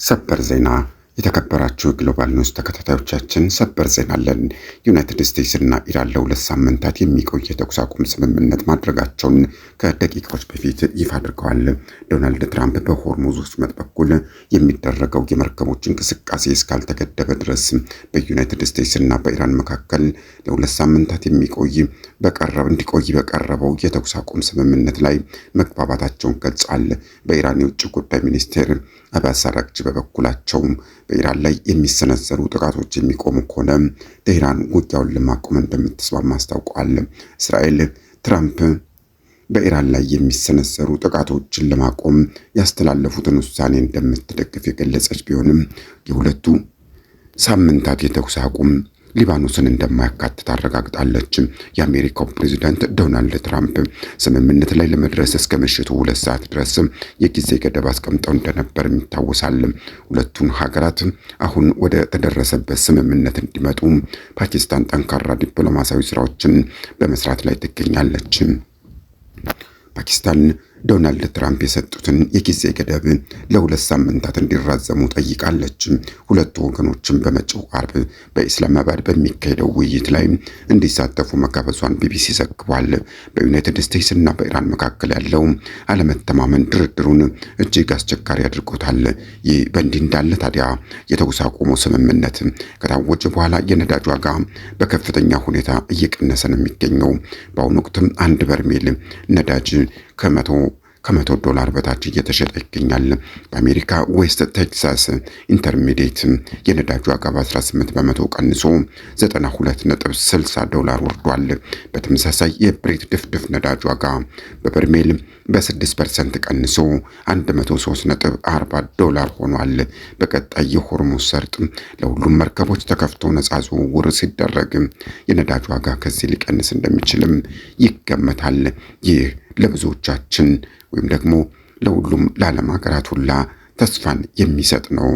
ሰበር ዜና የተከበራችሁ ግሎባል ኒውስ ተከታታዮቻችን ሰበር ዜና አለን። ዩናይትድ ስቴትስ እና ኢራን ለሁለት ሳምንታት የሚቆይ የተኩስ አቁም ስምምነት ማድረጋቸውን ከደቂቃዎች በፊት ይፋ አድርገዋል። ዶናልድ ትራምፕ በሆርሙዝ ወሽመጥ በኩል የሚደረገው የመርከቦች እንቅስቃሴ እስካልተገደበ ድረስ በዩናይትድ ስቴትስ እና በኢራን መካከል ለሁለት ሳምንታት እንዲቆይ በቀረበው የተኩስ አቁም ስምምነት ላይ መግባባታቸውን ገልጸዋል። በኢራን የውጭ ጉዳይ ሚኒስቴር አባስ አራግቺ በበኩላቸው በኢራን ላይ የሚሰነዘሩ ጥቃቶች የሚቆሙ ከሆነ ቴህራን ውጊያውን ለማቆም እንደምትስማማ አስታውቀዋል። እስራኤል ትራምፕ በኢራን ላይ የሚሰነዘሩ ጥቃቶችን ለማቆም ያስተላለፉትን ውሳኔ እንደምትደግፍ የገለጸች ቢሆንም የሁለቱ ሳምንታት የተኩስ አቁም ሊባኖስን እንደማያካትት አረጋግጣለች። የአሜሪካው ፕሬዝዳንት ዶናልድ ትራምፕ ስምምነት ላይ ለመድረስ እስከ ምሽቱ 2 ሰዓት ድረስ የጊዜ ገደብ አስቀምጠው እንደነበር ይታወሳል። ሁለቱን ሀገራት አሁን ወደ ተደረሰበት ስምምነት እንዲመጡ ፓኪስታን ጠንካራ ዲፕሎማሲያዊ ስራዎችን በመስራት ላይ ትገኛለች። ፓኪስታን ዶናልድ ትራምፕ የሰጡትን የጊዜ ገደብ ለ2 ሳምንታት እንዲራዘሙ ጠይቃለች። ሁለቱ ወገኖችም በመጪው አርብ በኢስላማባድ በሚካሄደው ውይይት ላይ እንዲሳተፉ መጋበዟን ቢቢሲ ዘግቧል። በዩናይትድ ስቴትስ እና በኢራን መካከል ያለው አለመተማመን ድርድሩን እጅግ አስቸጋሪ አድርጎታል። ይህ በእንዲህ እንዳለ ታዲያ የተኩስ አቁሙ ስምምነት ከታወጀ በኋላ የነዳጅ ዋጋ በከፍተኛ ሁኔታ እየቀነሰ ነው የሚገኘው። በአሁኑ ወቅትም አንድ በርሜል ነዳጅ ከመቶ $100 በታች እየተሸጠ ይገኛል። በአሜሪካ ዌስት ቴክሳስ ኢንተርሚዲየት የነዳጅ ዋጋ በ18 በመቶ ቀንሶ $92.60 ወርዷል። በተመሳሳይ የብሬት ድፍድፍ ነዳጅ ዋጋ በበርሜል በ6% ቀንሶ $103.40 ሆኗል። በቀጣይ የሆርሙዝ ሰርጥ ለሁሉም መርከቦች ተከፍቶ ነፃ ዝውውር ሲደረግ የነዳጅ ዋጋ ከዚህ ሊቀንስ እንደሚችልም ይገመታል። ይህ ለብዙዎቻችን ወይም ደግሞ ለሁሉም ለዓለም ሀገራት ሁላ ተስፋን የሚሰጥ ነው።